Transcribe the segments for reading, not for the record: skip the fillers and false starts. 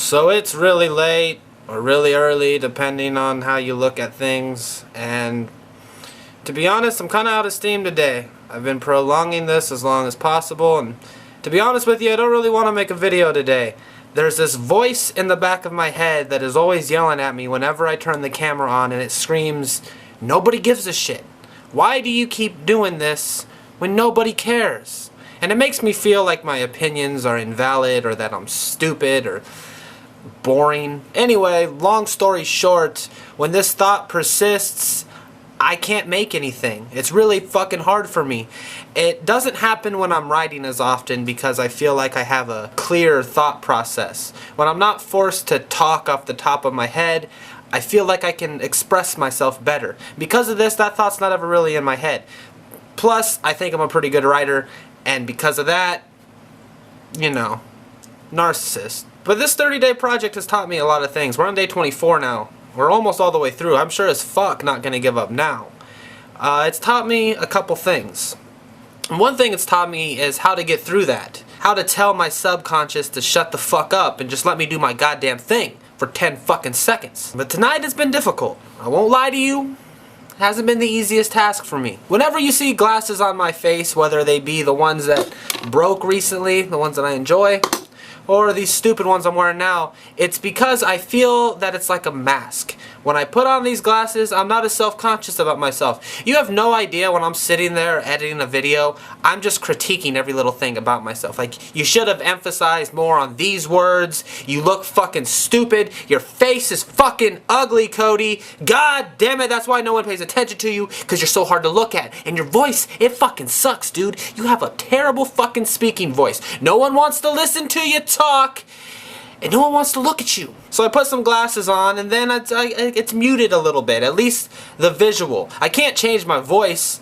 So it's really late or really early depending on how you look at things, and to be honest, I'm kinda out of steam today. I've been prolonging this as long as possible, and to be honest with you, I don't really want to make a video today. There's this voice in the back of my head that is always yelling at me whenever I turn the camera on, and it screams, "Nobody gives a shit. Why do you keep doing this when nobody cares?" And it makes me feel like my opinions are invalid, or that I'm stupid or boring. Anyway, long story short, when this thought persists, I can't make anything. It's really fucking hard for me. It doesn't happen when I'm writing as often because I feel like I have a clear thought process. When I'm not forced to talk off the top of my head, I feel like I can express myself better. Because of this, that thought's not ever really in my head. Plus, I think I'm a pretty good writer, and because of that, you know, narcissist. But this 30-day project has taught me a lot of things. We're on day 24 now. We're almost all the way through. I'm sure as fuck not gonna give up now. It's taught me a couple things. And one thing it's taught me is how to get through that. How to tell my subconscious to shut the fuck up and just let me do my goddamn thing for 10 fucking seconds. But tonight it's been difficult. I won't lie to you. It hasn't been the easiest task for me. Whenever you see glasses on my face, whether they be the ones that broke recently, the ones that I enjoy, or these stupid ones I'm wearing now, it's because I feel that it's like a mask. When I put on these glasses, I'm not as self-conscious about myself. You have no idea when I'm sitting there editing a video, I'm just critiquing every little thing about myself. Like, you should have emphasized more on these words. You look fucking stupid. Your face is fucking ugly, Cody. God damn it, that's why no one pays attention to you, because you're so hard to look at. And your voice, it fucking sucks, dude. You have a terrible fucking speaking voice. No one wants to listen to you talk, and no one wants to look at you. So I put some glasses on, and then it's muted a little bit, at least the visual. I can't change my voice,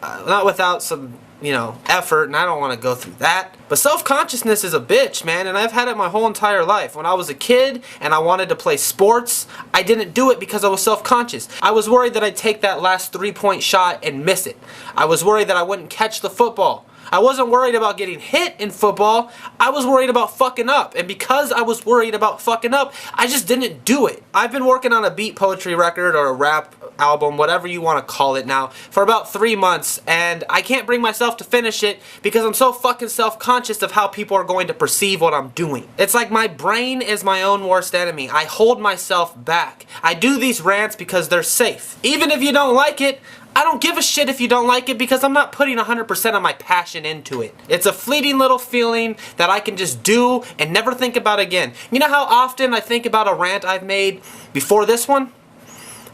not without some, you know, effort, and I don't want to go through that. But self-consciousness is a bitch, man, and I've had it my whole entire life. When I was a kid and I wanted to play sports, I didn't do it because I was self-conscious. I was worried that I'd take that last three-point shot and miss it. I was worried that I wouldn't catch the football. I wasn't worried about getting hit in football. I was worried about fucking up. And because I was worried about fucking up, I just didn't do it. I've been working on a beat poetry record or a rap album, whatever you want to call it now, for about 3 months. And I can't bring myself to finish it because I'm so fucking self-conscious of how people are going to perceive what I'm doing. It's like my brain is my own worst enemy. I hold myself back. I do these rants because they're safe. Even if you don't like it, I don't give a shit if you don't like it because I'm not putting 100% of my passion into it. It's a fleeting little feeling that I can just do and never think about again. You know how often I think about a rant I've made before this one?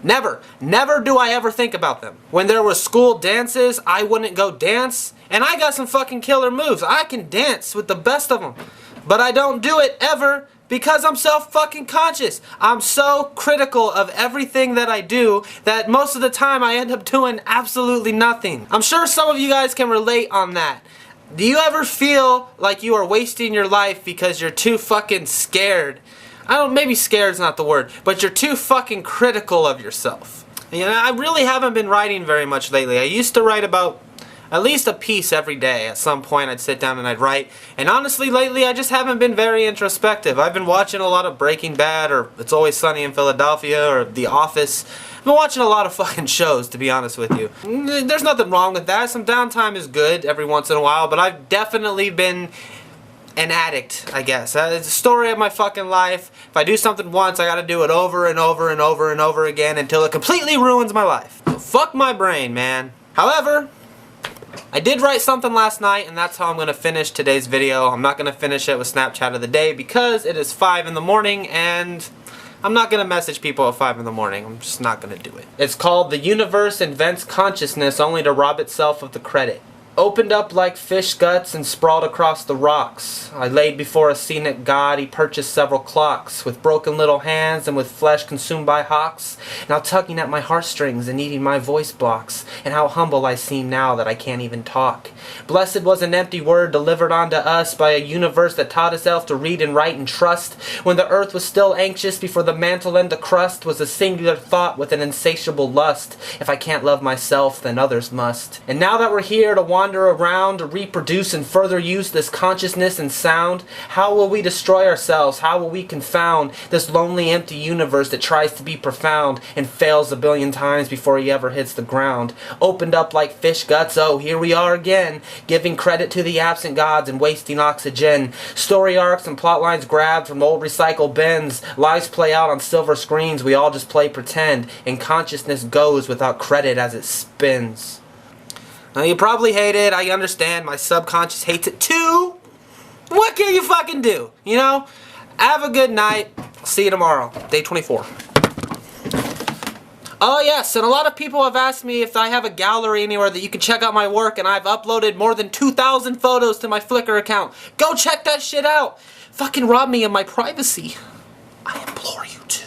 Never. Never do I ever think about them. When there were school dances, I wouldn't go dance, and I got some fucking killer moves. I can dance with the best of them. But I don't do it ever because I'm self-fucking-conscious. I'm so critical of everything that I do that most of the time I end up doing absolutely nothing. I'm sure some of you guys can relate on that. Do you ever feel like you are wasting your life because you're too fucking scared? Maybe scared's not the word, but you're too fucking critical of yourself. You know, I really haven't been writing very much lately. I used to write about at least a piece every day. At some point I'd sit down and I'd write. And honestly, lately I just haven't been very introspective. I've been watching a lot of Breaking Bad, or It's Always Sunny in Philadelphia, or The Office. I've been watching a lot of fucking shows, to be honest with you. There's nothing wrong with that. Some downtime is good every once in a while, but I've definitely been an addict, I guess. It's a story of my fucking life. If I do something once, I gotta do it over and over and over and over again until it completely ruins my life. So fuck my brain, man. However, I did write something last night, and that's how I'm going to finish today's video. I'm not going to finish it with Snapchat of the day because it is 5 in the morning, and I'm not going to message people at 5 in the morning. I'm just not going to do it. It's called "The Universe Invents Consciousness Only to Rob Itself of the Credit." Opened up like fish guts and sprawled across the rocks. I laid before a scenic god, he purchased several clocks, with broken little hands and with flesh consumed by hawks, now tugging at my heartstrings and eating my voice blocks, and how humble I seem now that I can't even talk. Blessed was an empty word delivered unto us by a universe that taught itself to read and write and trust. When the earth was still anxious before the mantle and the crust was a singular thought with an insatiable lust. If I can't love myself, then others must. And now that we're here to wander wander around to reproduce and further use this consciousness and sound? How will we destroy ourselves? How will we confound this lonely empty universe that tries to be profound and fails a billion times before he ever hits the ground? Opened up like fish guts, oh here we are again, giving credit to the absent gods and wasting oxygen. Story arcs and plot lines grabbed from old recycled bins. Lives play out on silver screens, we all just play pretend, and consciousness goes without credit as it spins. Now you probably hate it, I understand, my subconscious hates it too. What can you fucking do? You know? Have a good night. See you tomorrow. Day 24. Oh yes, and a lot of people have asked me if I have a gallery anywhere that you can check out my work, and I've uploaded more than 2,000 photos to my Flickr account. Go check that shit out. Fucking rob me of my privacy. I implore you to.